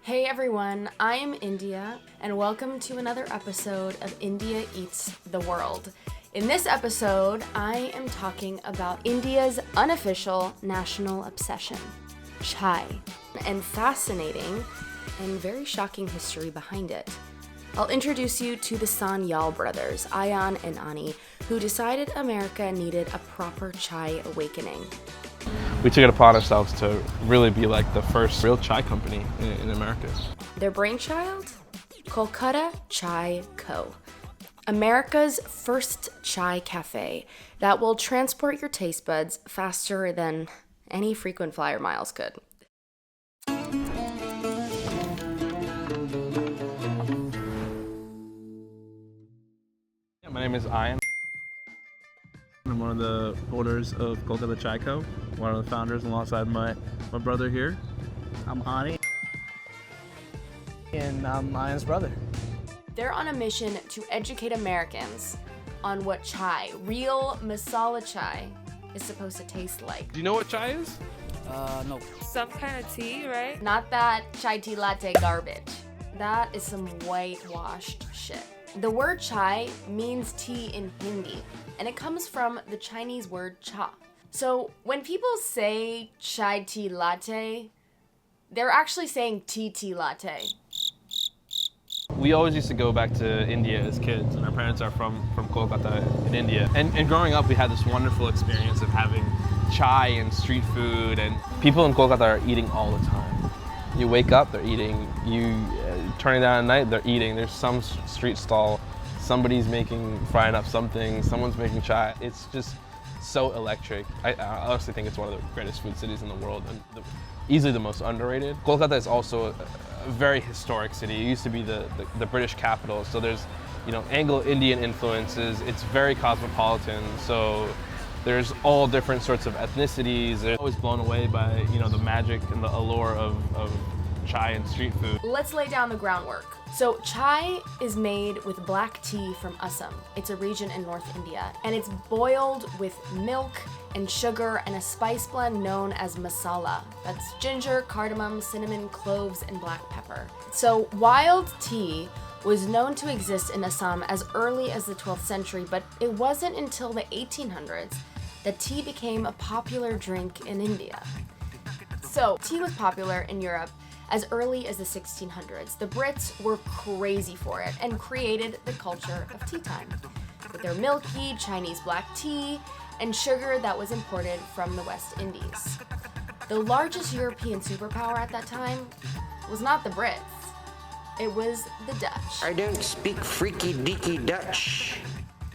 Hey everyone, I'm India, and welcome to another episode of India Eats the World. In this episode, I am talking about India's unofficial national obsession, chai, and fascinating and very shocking history behind it. I'll introduce you to the Sanyal brothers, Ayan and Ani, who decided America needed a proper chai awakening. We took it upon ourselves to really be like the first real chai company in America. Their brainchild? Kolkata Chai Co. America's first chai cafe that will transport your taste buds faster than any frequent flyer miles could. My name is Ayan. I'm one of the owners of Kolkata Chai Co, one of the founders alongside my brother here. I'm Ani, and I'm Ayan's brother. They're on a mission to educate Americans on what chai, real masala chai, is supposed to taste like. Do you know what chai is? No. Some kind of tea, right? Not that chai tea latte garbage. That is some whitewashed shit. The word chai means tea in Hindi, and it comes from the Chinese word cha. So when people say chai tea latte, they're actually saying tea latte. We always used to go back to India as kids, and our parents are from Kolkata in India. And growing up, we had this wonderful experience of having chai and street food, and people in Kolkata are eating all the time. You wake up, they're eating. You turn it down at night, they're eating. There's some street stall, somebody's frying up something, someone's making chai. It's just so electric. I honestly think it's one of the greatest food cities in the world, and easily the most underrated. Kolkata is also a very historic city. It used to be the British capital, so there's Anglo-Indian influences. It's very cosmopolitan, so there's all different sorts of ethnicities. They're always blown away by the magic and the allure of chai and street food. Let's lay down the groundwork. So chai is made with black tea from Assam. It's a region in North India, and it's boiled with milk and sugar and a spice blend known as masala. That's ginger, cardamom, cinnamon, cloves, and black pepper. So wild tea was known to exist in Assam as early as the 12th century, but it wasn't until the 1800s that tea became a popular drink in India. So tea was popular in Europe as early as the 1600s. The Brits were crazy for it and created the culture of tea time with their milky Chinese black tea and sugar that was imported from the West Indies. The largest European superpower at that time was not the Brits, it was the Dutch. I don't speak freaky deaky Dutch.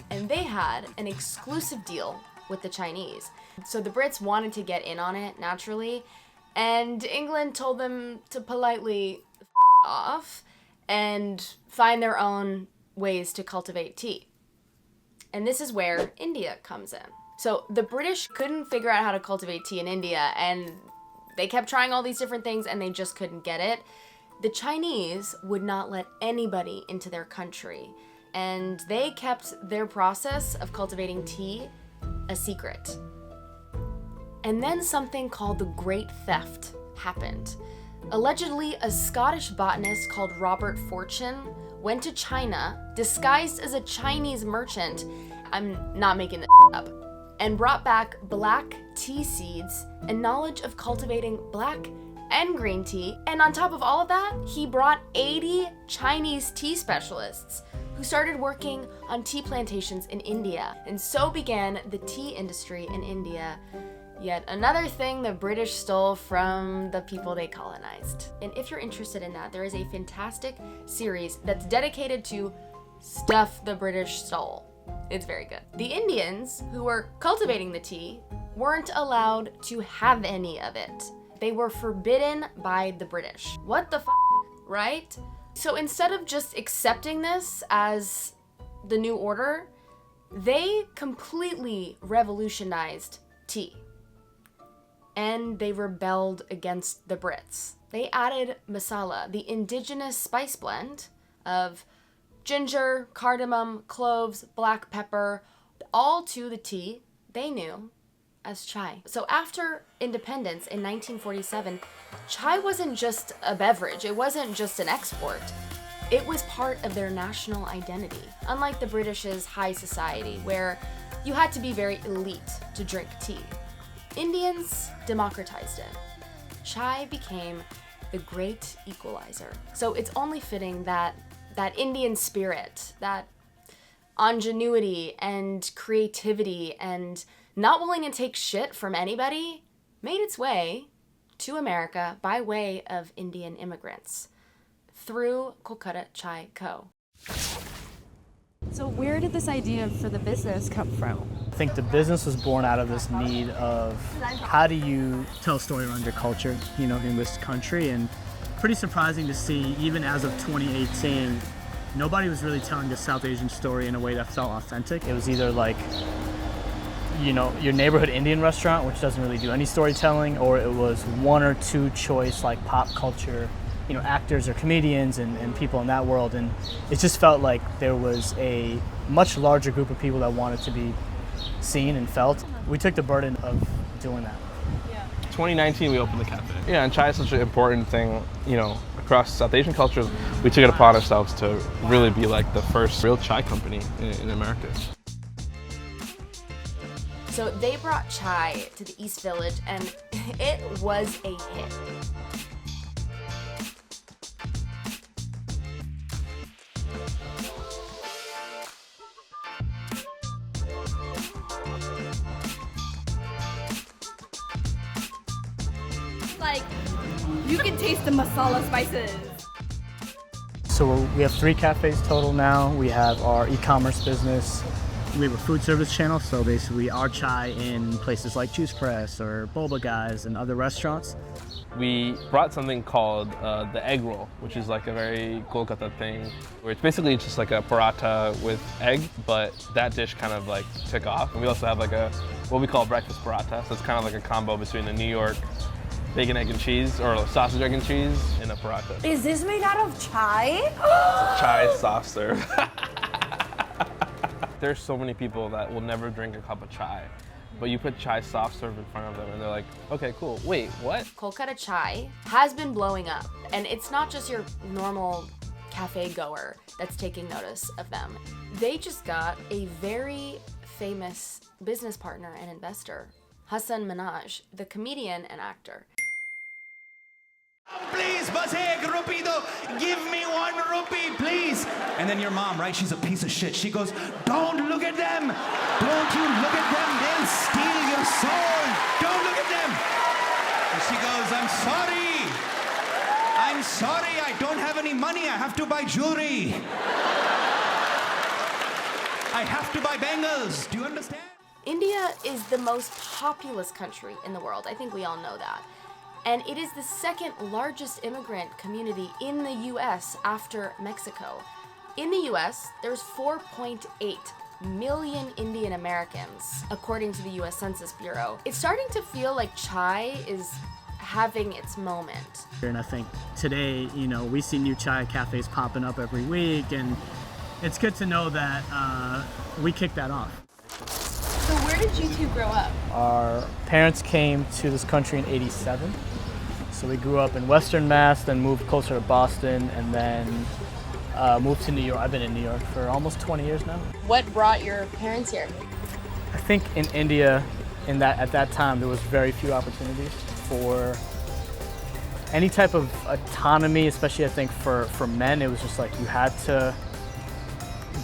And they had an exclusive deal with the Chinese. So the Brits wanted to get in on it naturally, and England told them to politely off and find their own ways to cultivate tea. And this is where India comes in. So the British couldn't figure out how to cultivate tea in India, and they kept trying all these different things and they just couldn't get it. The Chinese would not let anybody into their country, and they kept their process of cultivating tea a secret. And then something called the Great Theft happened. Allegedly, a Scottish botanist called Robert Fortune went to China, disguised as a Chinese merchant, I'm not making this up, and brought back black tea seeds and knowledge of cultivating black and green tea. And on top of all of that, he brought 80 Chinese tea specialists who started working on tea plantations in India. And so began the tea industry in India. Yet another thing the British stole from the people they colonized. And if you're interested in that, there is a fantastic series that's dedicated to stuff the British stole. It's very good. The Indians, who were cultivating the tea, weren't allowed to have any of it. They were forbidden by the British. What the f***, right? So instead of just accepting this as the new order, they completely revolutionized tea. And they rebelled against the Brits. They added masala, the indigenous spice blend of ginger, cardamom, cloves, black pepper, all to the tea they knew as chai. So after independence in 1947, chai wasn't just a beverage, it wasn't just an export. It was part of their national identity, unlike the British's high society, where you had to be very elite to drink tea. Indians democratized it. Chai became the great equalizer. So it's only fitting that Indian spirit, that ingenuity and creativity and not willing to take shit from anybody, made its way to America by way of Indian immigrants through Kolkata Chai Co. So where did this idea for the business come from? I think the business was born out of this need of how do you tell a story around your culture, in this country. And pretty surprising to see, even as of 2018, nobody was really telling the South Asian story in a way that felt authentic. It was either like, your neighborhood Indian restaurant, which doesn't really do any storytelling, or it was one or two choice like pop culture, actors or comedians and people in that world. And it just felt like there was a much larger group of people that wanted to be seen and felt. We took the burden of doing that. 2019, we opened the cafe. Yeah, and chai is such an important thing, across South Asian cultures. We took it upon ourselves to really be like the first real chai company in America. So they brought chai to the East Village and it was a hit. Like, you can taste the masala spices. So we have 3 cafes total now. We have our e-commerce business. We have a food service channel, so basically our chai in places like Juice Press or Boba Guys and other restaurants. We brought something called the egg roll, which is like a very Kolkata thing, where it's basically just like a paratha with egg, but that dish kind of like took off. And we also have like what we call breakfast paratha, so it's kind of like a combo between the New York bacon, egg, and cheese, or sausage, egg, and cheese in a paratha. Is this made out of chai? Chai soft serve. There's so many people that will never drink a cup of chai, but you put chai soft serve in front of them and they're like, okay, cool. Wait, what? Kolkata Chai has been blowing up, and it's not just your normal cafe goer that's taking notice of them. They just got a very famous business partner and investor, Hasan Minhaj, the comedian and actor. Please, bas ek rupee do. Give me 1 rupee, please. And then your mom, right? She's a piece of shit. She goes, don't look at them. Don't you look at them. They'll steal your soul. Don't look at them. And she goes, I'm sorry. I'm sorry. I don't have any money. I have to buy jewelry. I have to buy bangles. Do you understand? India is the most populous country in the world. I think we all know that. And it is the second largest immigrant community in the US after Mexico. In the US, there's 4.8 million Indian Americans, according to the US Census Bureau. It's starting to feel like chai is having its moment. And I think today, we see new chai cafes popping up every week, and it's good to know that we kicked that off. So where did you two grow up? Our parents came to this country in '87. So we grew up in Western Mass, then moved closer to Boston, and then moved to New York. I've been in New York for almost 20 years now. What brought your parents here? I think in India, at that time, there was very few opportunities for any type of autonomy, especially I think for men. It was just like you had to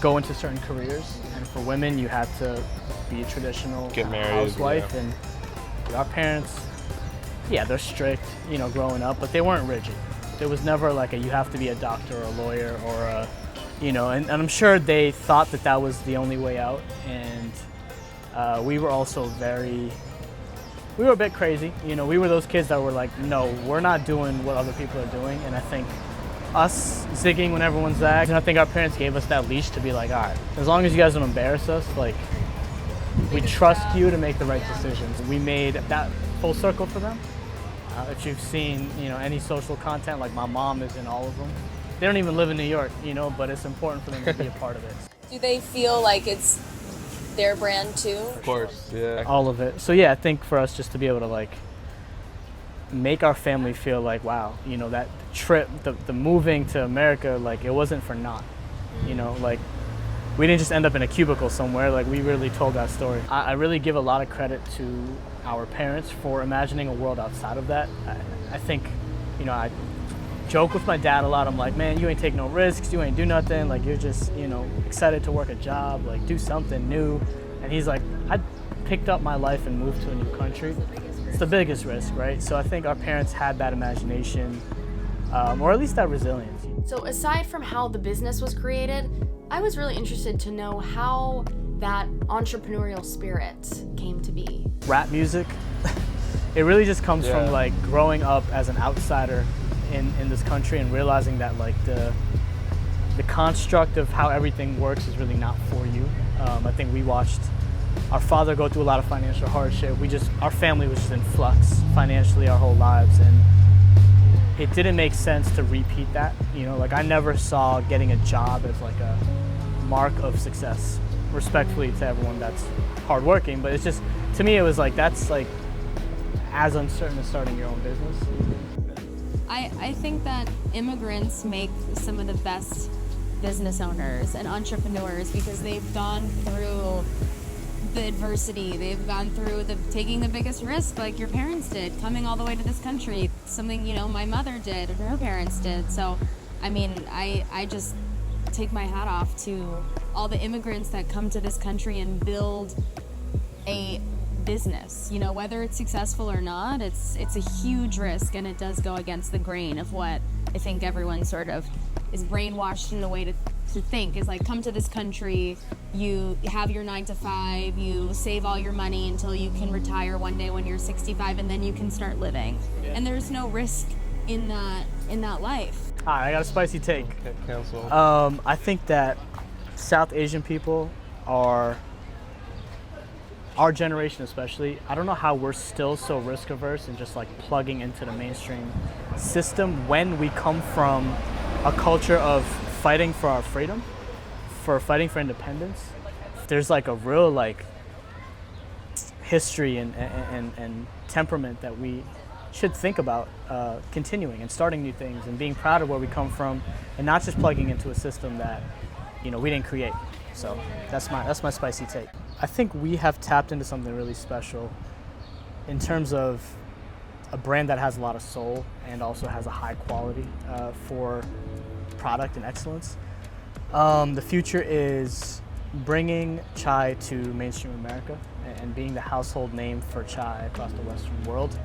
go into certain careers, and for women, you had to be a traditional Get married, housewife. yeah. And our parents, yeah, they're strict, growing up, but they weren't rigid. There was never like you have to be a doctor or a lawyer or a, and I'm sure they thought that was the only way out. And we were also we were a bit crazy. We were those kids that were like, no, we're not doing what other people are doing. And I think us zigging when everyone zags, and I think our parents gave us that leash to be like, all right, as long as you guys don't embarrass us, like, we trust you to make the right decisions. We made that full circle for them. If you've seen, any social content, like my mom is in all of them. They don't even live in New York, but it's important for them to be a part of it. Do they feel like it's their brand too? Of course, yeah. All of it. So yeah, I think for us just to be able to like make our family feel like, wow, you know, that trip, the moving to America, like it wasn't for naught. You know, like we didn't just end up in a cubicle somewhere, like we really told that story. I really give a lot of credit to our parents for imagining a world outside of that. I think, you know, I joke with my dad a lot. I'm like, man, you ain't take no risks, you ain't do nothing, like you're just, you know, excited to work a job, like do something new. And he's like, I picked up my life and moved to a new country. It's the biggest risk, right? So I think our parents had that imagination, or at least that resilience. So aside from how the business was created, I was really interested to know how that entrepreneurial spirit came to be. Rap music, it really just comes from like growing up as an outsider in this country and realizing that like the construct of how everything works is really not for you. I think we watched our father go through a lot of financial hardship. Our family was just in flux financially our whole lives, and it didn't make sense to repeat that. You know, like I never saw getting a job as like a mark of success, respectfully to everyone that's hardworking, but it's just, to me it was like, that's like as uncertain as starting your own business. I think that immigrants make some of the best business owners and entrepreneurs because they've gone through the adversity. They've gone through taking the biggest risk like your parents did, coming all the way to this country. Something, you know, my mother did and her parents did. So, I mean, I just take my hat off to all the immigrants that come to this country and build a business. You know, whether it's successful or not, it's a huge risk, and it does go against the grain of what I think everyone sort of is brainwashed in a way to think is like, come to this country, you have your 9 to 5, you save all your money until you can retire one day when you're 65, and then you can start living. And there's no risk in that life. All right, I got a spicy take. Okay, cancel. I think that South Asian people are, our generation especially, I don't know how we're still so risk averse and just like plugging into the mainstream system when we come from a culture of fighting for our freedom, for fighting for independence. There's like a real like history and temperament that we should think about continuing and starting new things and being proud of where we come from, and not just plugging into a system that, you know, we didn't create. So that's my spicy take. I think we have tapped into something really special in terms of a brand that has a lot of soul and also has a high quality for product and excellence. The future is bringing chai to mainstream America and being the household name for chai across the Western world.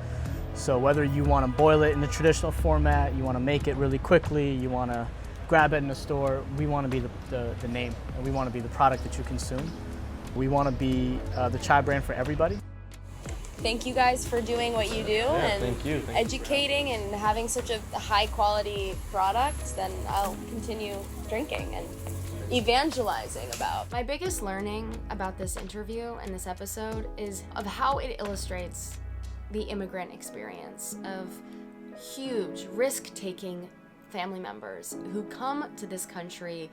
So whether you want to boil it in the traditional format, you want to make it really quickly, you want to grab it in a store, we want to be the name, and we want to be the product that you consume. We want to be the chai brand for everybody. Thank you guys for doing what you do and thank you. educating and having such a high quality product. Then I'll continue drinking and evangelizing about. My biggest learning about this interview and this episode is of how it illustrates the immigrant experience of huge risk-taking family members who come to this country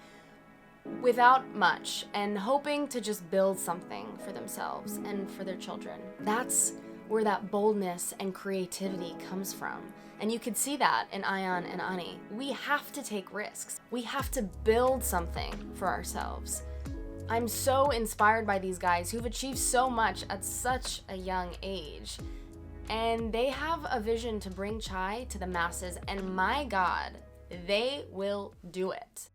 without much and hoping to just build something for themselves and for their children. That's where that boldness and creativity comes from. And you could see that in Ayan and Ani. We have to take risks. We have to build something for ourselves. I'm so inspired by these guys who've achieved so much at such a young age. And they have a vision to bring chai to the masses, and my God, they will do it.